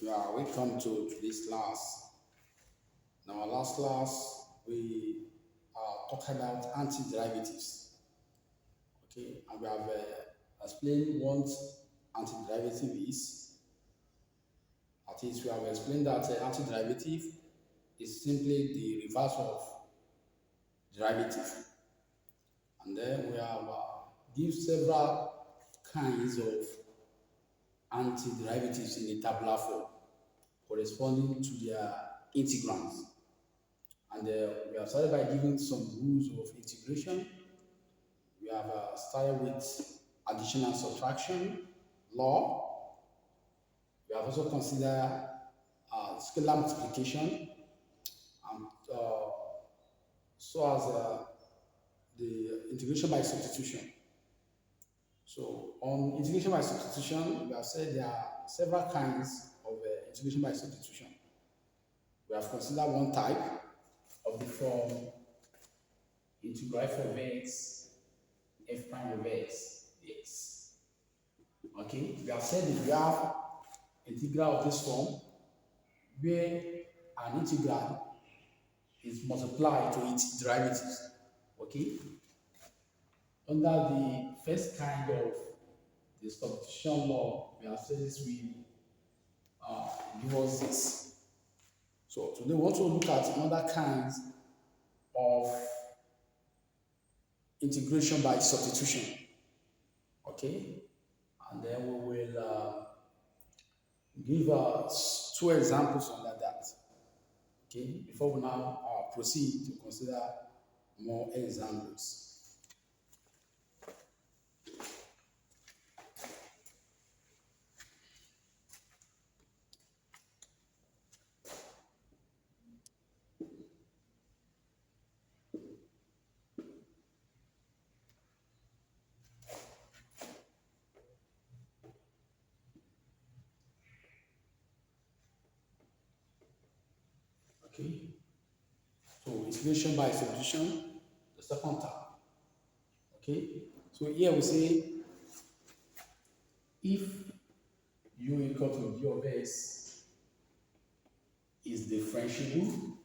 Yeah, we come to today's class. In our last class, we talked about antiderivatives. Okay, and we have explained what antiderivative is. That is, we have explained that antiderivative is simply the reverse of derivative. And then we have give several kinds of antiderivatives in a tabular form corresponding to their integrands. And we have started by giving some rules of integration. We have started with addition and subtraction law. We have also considered scalar multiplication and so as the integration by substitution. So on integration by substitution, we have said there are several kinds of integration by substitution. We have considered one type of the form integral f of x, f prime of x, x. Okay, we have said if we have integral of this form where an integral is multiplied to its derivatives. Okay, under the first kind of the substitution law, we have said this will give us this. So today we want to look at another kinds of integration by substitution. Okay, and then we will give two examples under that. Okay, before we now proceed to consider more examples. Okay, so integration by substitution, the second type. Okay, so here we say if u equal to d of x is differentiable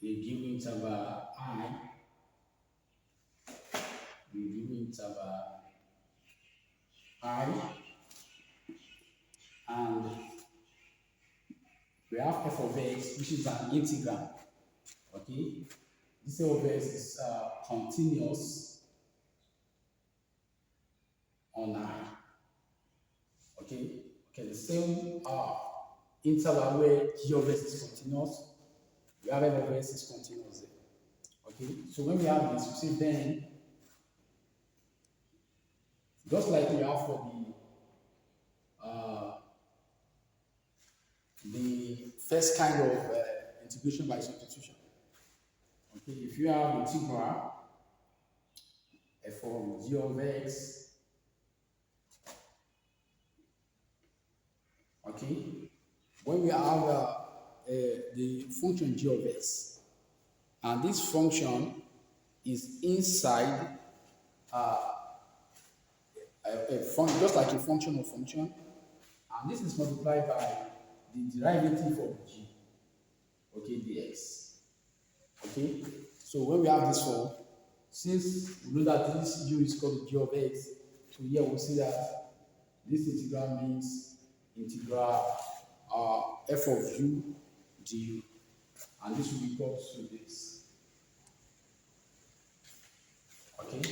in a given interval I, in a given interval I, and we have f of x, which is an integral. Okay, this f of x is continuous on I. Okay, the same interval where g of x is continuous, we have f of x is continuous there. Okay, so when we have this, we say then, just like we have for the first kind of integration by substitution. Okay, if you have integral f of g of x, okay, when we have the function g of x, and this function is inside just like a function of function, and this is multiplied by the derivative of g, okay, dx. Okay, so when we have this form, since we know that this u is called g of x, so here we'll see that this integral means integral f of u du, and this will be equal to this. Okay,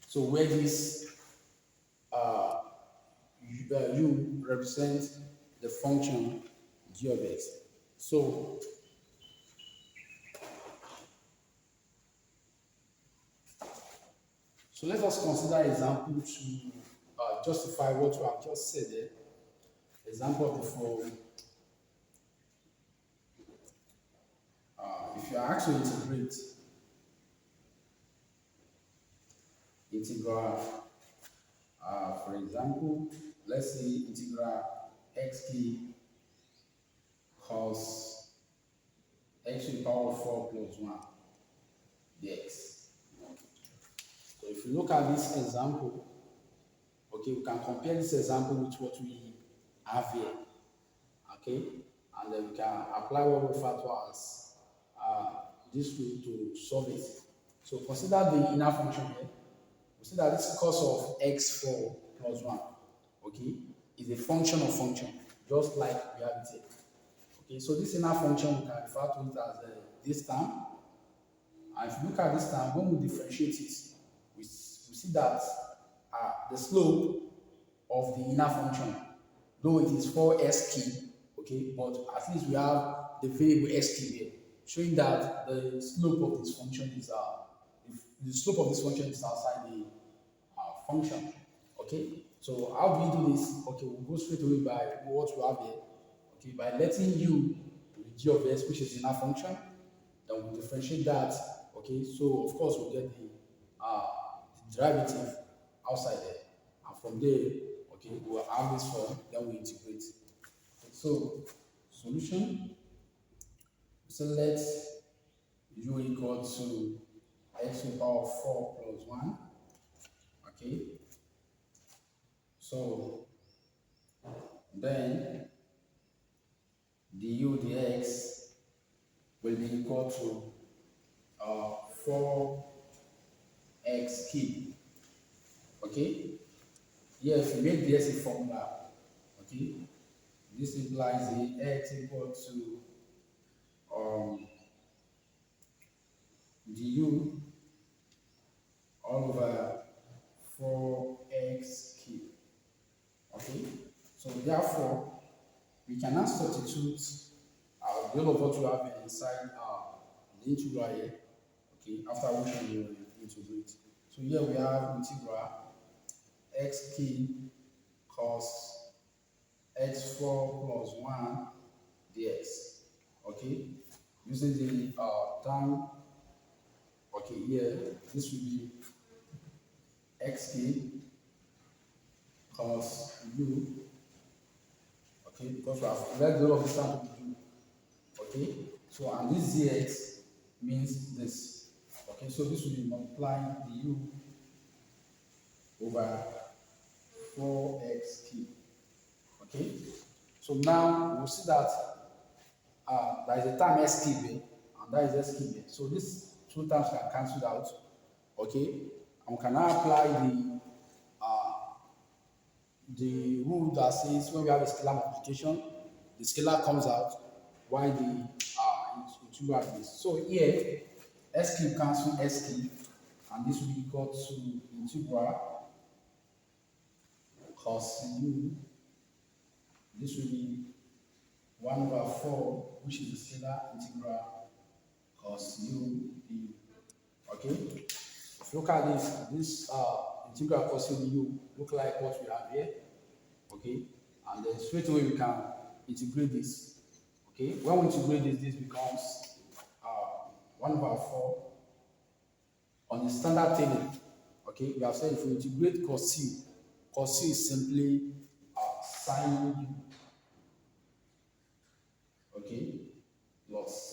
so where this u represents the function g of x. So let us consider example to justify what we have just said there. Example of the form. If you are asked to integrate integral, for example, let's say integral xk cos x to the power of 4 plus 1 dx. So if if you look at this example, okay, we can compare this example with what we have here, okay, and then we can apply what we refer to as this rule to solve it. So consider the inner function here. We see that this cos of x4 plus 1, okay, is a function of function, just like we have it here. Okay, so this inner function we can refer to it as this term. And if you look at this term, when we differentiate it, we see that the slope of the inner function, though it is 4s cube, okay, but at least we have the variable s cube here, showing that the slope of this function is outside the function. Okay, so how do we do this? Okay, we'll go straight away by what we have here. Okay, by letting u to the g of s, which is inner function, then we'll differentiate that. Okay, so of course we'll get the derivative outside there, and from there, okay, we'll have this form, then we integrate. Okay, so solution. So let u equal to x to the power of 4 plus 1. Okay, so then du dx will be equal to 4x cube. Okay, here if you make this a formula, okay, this implies the x equal to du all over 4x cube. Okay, so therefore we can now substitute the whole of what you have inside the integral here. Okay, after which we will integrate. So here we have integral x cube cos x4 plus 1 dx. Okay, using the term, okay, here this will be x cube cos u, okay, because we have let go of this term to be u. Okay, so and this dx means this. Okay, so this will be multiplying the u over 4x cube. Okay, so now we'll see that there is a term s cube here, and that is s cube here. So these two terms can cancel out. Okay, and we can now apply the rule that says when we have a scalar multiplication, the scalar comes out while the integral is. So here, s cube cancel s cube, and this will be equal to integral cos u. This will be 1 over 4, which is the scalar integral cos u du. Okay, if you look at this integral cos u du look like what we have here. Okay, and then straight away we can integrate this. Okay, when we integrate this becomes 1 over 4 on the standard table. Okay, we have said if we integrate cos u is simply sine u. Okay, plus c.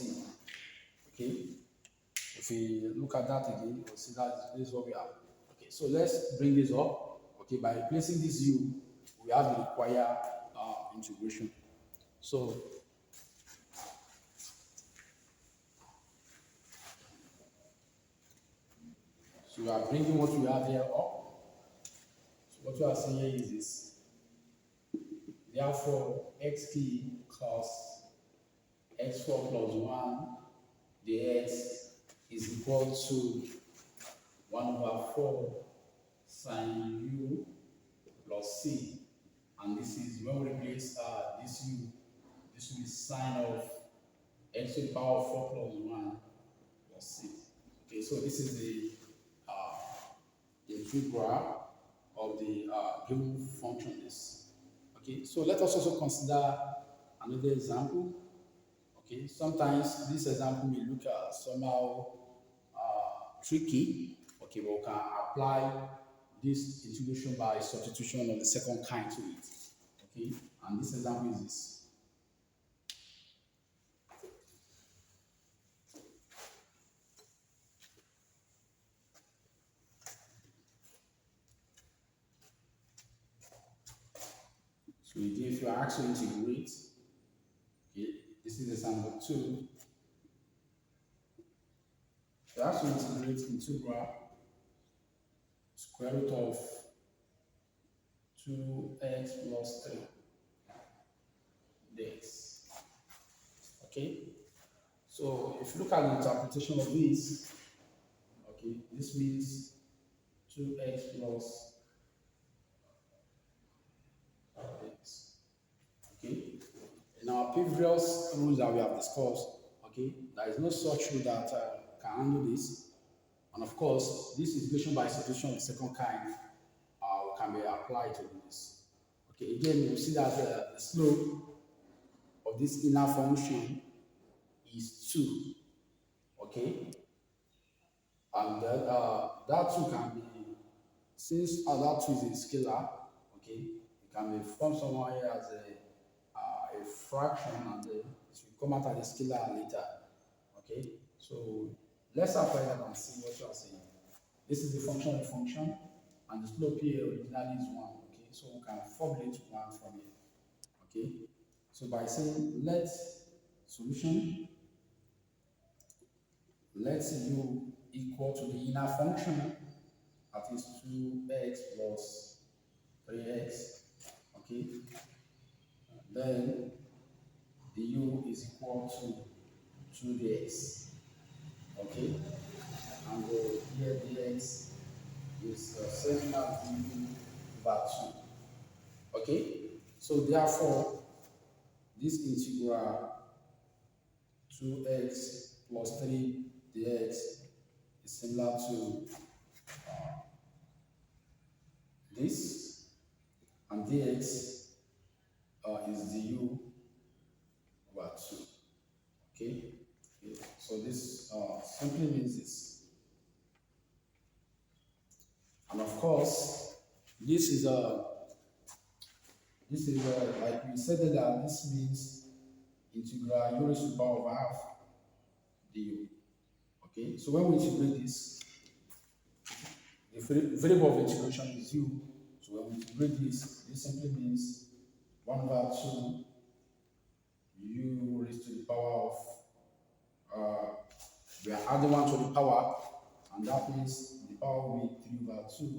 Okay, if we look at that again, we'll see that this is what we have. Okay, so let's bring this up. Okay, by replacing this u, we have the required integration. So we are bringing what we have here up. So what we are saying here is this. Therefore, x cube cos x4 plus 1 dx is equal to 1 over 4 sine u plus c. And this is when we replace this u, this will be sine of x to the power of 4 plus 1 plus c. Okay, so this is the integral of the given function is. Okay, so let us also consider another example. Okay, sometimes this example may look somehow tricky. Okay, but we can apply this integration by substitution of the second kind to it. Okay, and this example is this. if you are asked to integrate, okay, this is example 2. You have to integrate integral square root of 2x plus 3 dx. Okay, so if you look at the interpretation of this, okay, this means 2x plus x. Okay, in our previous rules that we have discussed, okay, there is no such rule that can handle this. And of course, this integration by substitution of the second kind can be applied to this. Okay, again, you see that the slope of this inner function is 2. Okay, and that 2 can be, since that 2 is a scalar, okay, it can be formed somewhere here as a fraction, and it will come out as a scalar later. Okay, so let's apply that and see what you are saying. This is the function of the function, and the slope here originally is 1. Okay, so we can formulate 1 from it. Okay, so by saying let solution, let u equal to the inner function, that is 2x plus 3x. Okay, then the u is equal to 2dx. Okay, and here dx is same as du over 2. Okay, so therefore this integral 2x plus 3 dx is similar to this, and dx is du over 2. Okay, so this simply means this. And of course, this is like we said that this means integral u raised to the power of half du. Okay, so when we integrate this, the variable of integration is u. So when we integrate this simply means 1 over 2 u raised to the power of, we are adding 1 to the power, and that means the power will be 3 over 2, and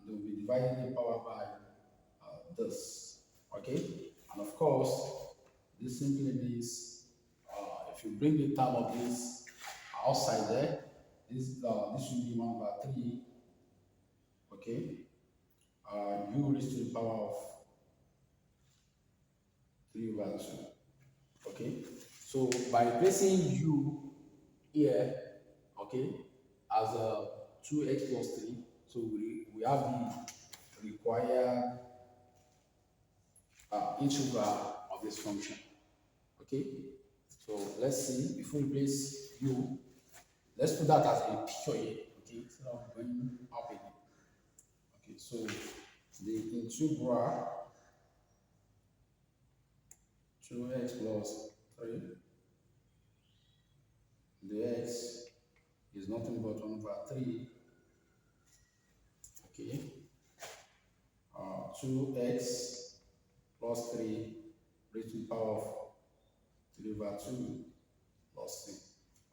then we'll be dividing the power by this. Okay, and of course, this simply means if you bring the term of this outside there, this will be 1 over 3. Okay, u raised to the power of 3 over 2. Okay, so by placing u here, okay, as 2x plus 3, so we have the required integral of this function. Okay, so let's see, before we place u, let's put that as a picture here. Okay, instead of going up again. Okay, so the integral 2x plus 3 dx is nothing but 1 over 3. Okay, 2x plus 3 raised to the power of 3 over 2 plus 3.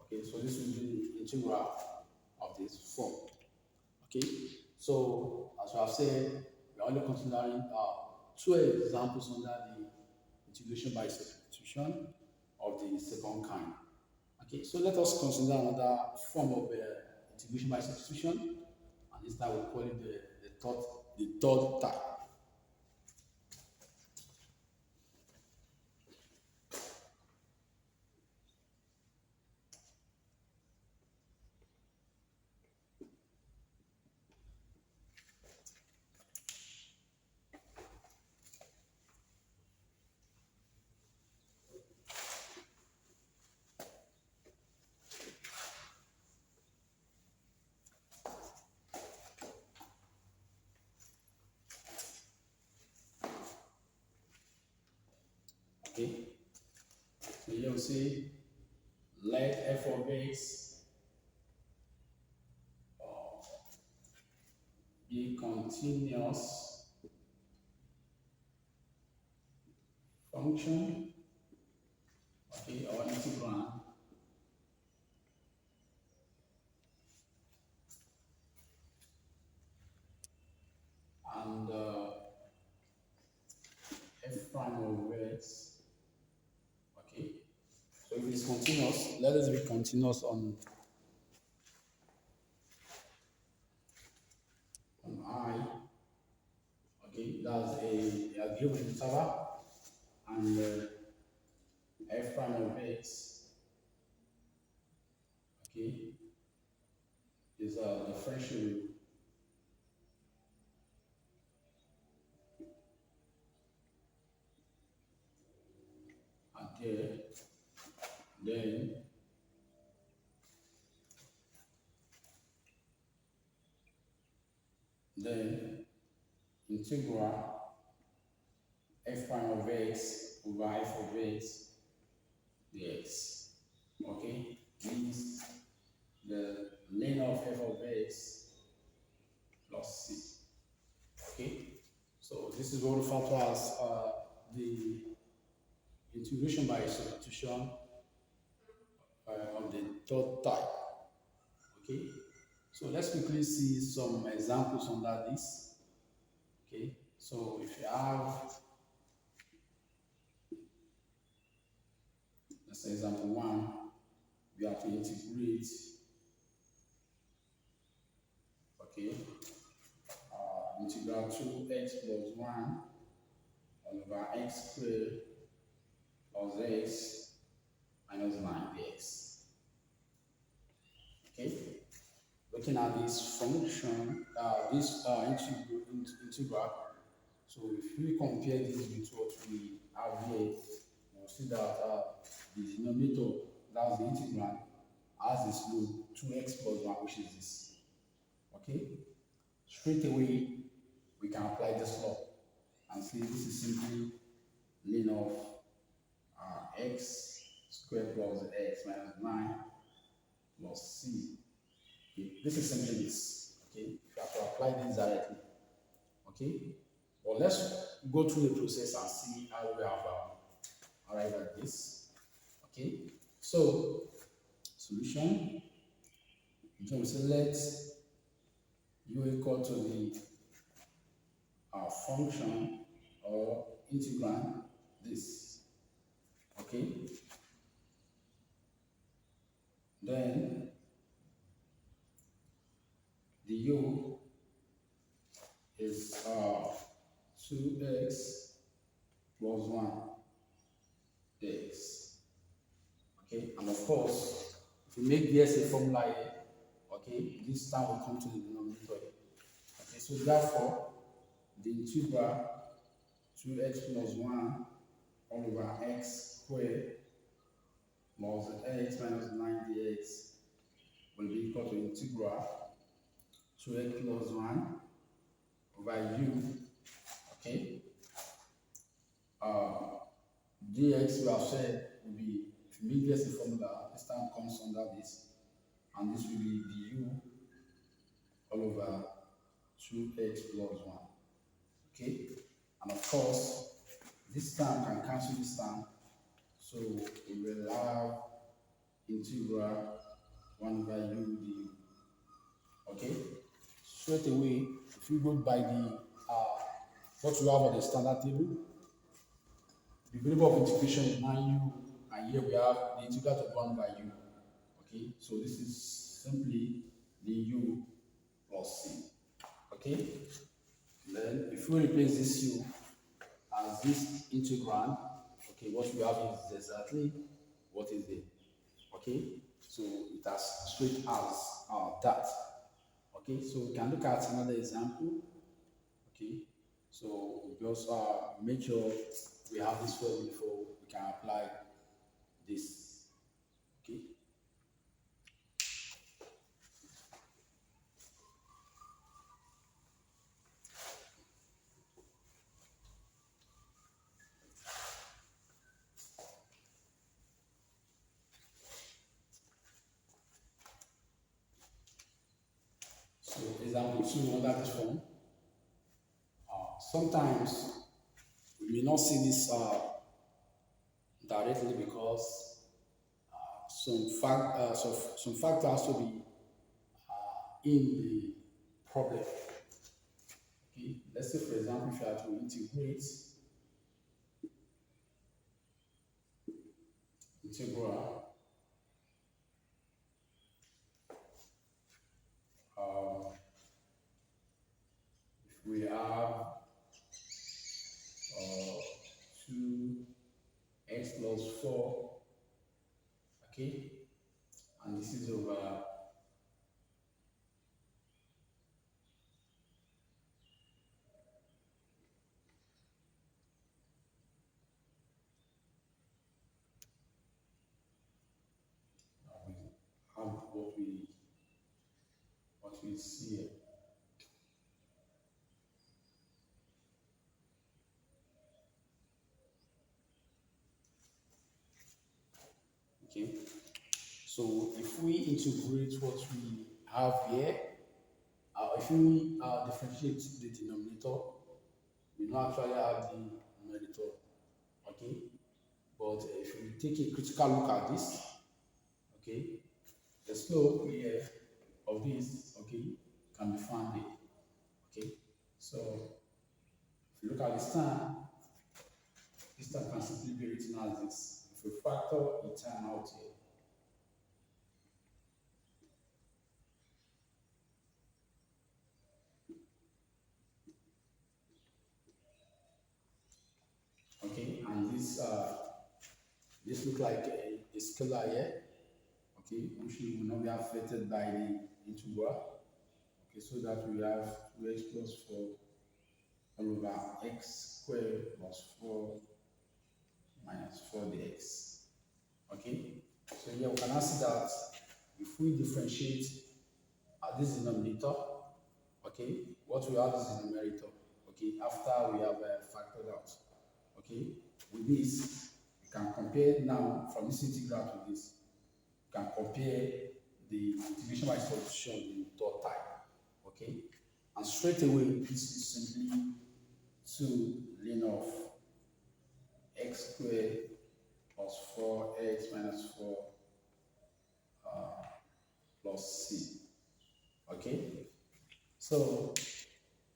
Okay, so this will be the integral of this form. Okay, so as we have said, we are only considering 2 examples under the integration by substitution of the second kind. Okay, so let us consider another form of integration by substitution, and this time we call it the third type. Okay, so here we say let f of x be continuous function, okay, or integrand, and f prime of x, okay. So if it's continuous, let us be continuous on I, okay, that's a given interval, and f prime of x, okay, is a differential at there, then integral f prime of x over f of x dx. Okay, means the lane of f of x plus c. Okay, so this is what we refer to as the integration by substitution of the third type. Okay, so let's quickly see some examples under this. Okay, so if you have, let's say example 1, we have to integrate, okay, integral 2x plus 1 over x squared plus x minus 9 dx. Okay, looking at this function, this integral, so if we compare this with what we have here, we'll see that the denominator, that's the integral, has the slope 2x plus 1, which is this. Okay, straight away we can apply this law and see this is simply ln of x squared plus x minus 9 plus c. Okay, this is simply this. Okay, you have to apply this directly. Okay, but let's go through the process and see how we have arrived at this. Okay, so solution. So we say let u equal to the function or integrand this. Okay, then the u is 2x plus 1 dx. Okay, and of course, if we make this a formula here, okay, this time will come to the denominator. Okay, so therefore, the integral 2x plus 1 all over x squared plus x minus 9 dx will be equal to integral 2x plus 1 over u, okay, dx we have said will be, if you make this a formula, this time comes under this, and this will be du all over 2x plus 1. Okay, and of course, this term can cancel this term, so we will have integral 1 over u du. Okay, straight away, if you go by the what you have on the standard table, the variable of integration is 9u, and here we have the integral of 1 by u. Okay, so this is simply the u plus c. Okay, then if we replace this u as this integrand, okay, what we have is exactly what is there. Okay, so it has straight as that. Okay, so we can look at another example. Okay, so we just make sure we have this formula before we can apply this. Okay. So example 2 under this form. Sometimes we may not see this directly because some factor has to be in the problem. Okay, let's say for example, if you are to integrate integral if we have 2x plus 4, okay, and this is over have what we see here. Okay, so if we integrate what we have here, if we differentiate the denominator, we don't actually have the numerator. Okay, but if we take a critical look at this, okay, the slope here of this, okay, can be found here. Okay, so if you look at this term can simply be written as this. If we factor a term out here, okay, and this look like a scalar here, okay, which will not be affected by the integral. Okay, so that we have 2x plus 4 all over x squared plus 4 minus 4 dx. Okay, so here we can now see that if we differentiate this denominator, okay, what we have is the numerator, okay, after we have factored out. Okay, with this, you can compare now from this integral to this. You can compare the integration by substitution in third type. Okay, and straight away this is simply 2 ln of x squared plus 4x minus 4 plus c. Okay, so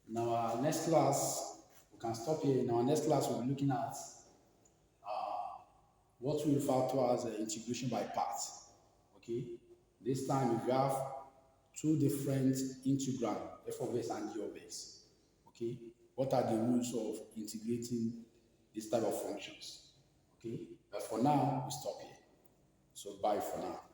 in our next class, we can stop here. In our next class, we'll be looking at what we refer to as integration by parts. Okay, this time we have two different integrals, f of x and g of x. Okay, what are the rules of integrating this type of functions? Okay, but for now we stop here. So bye for now.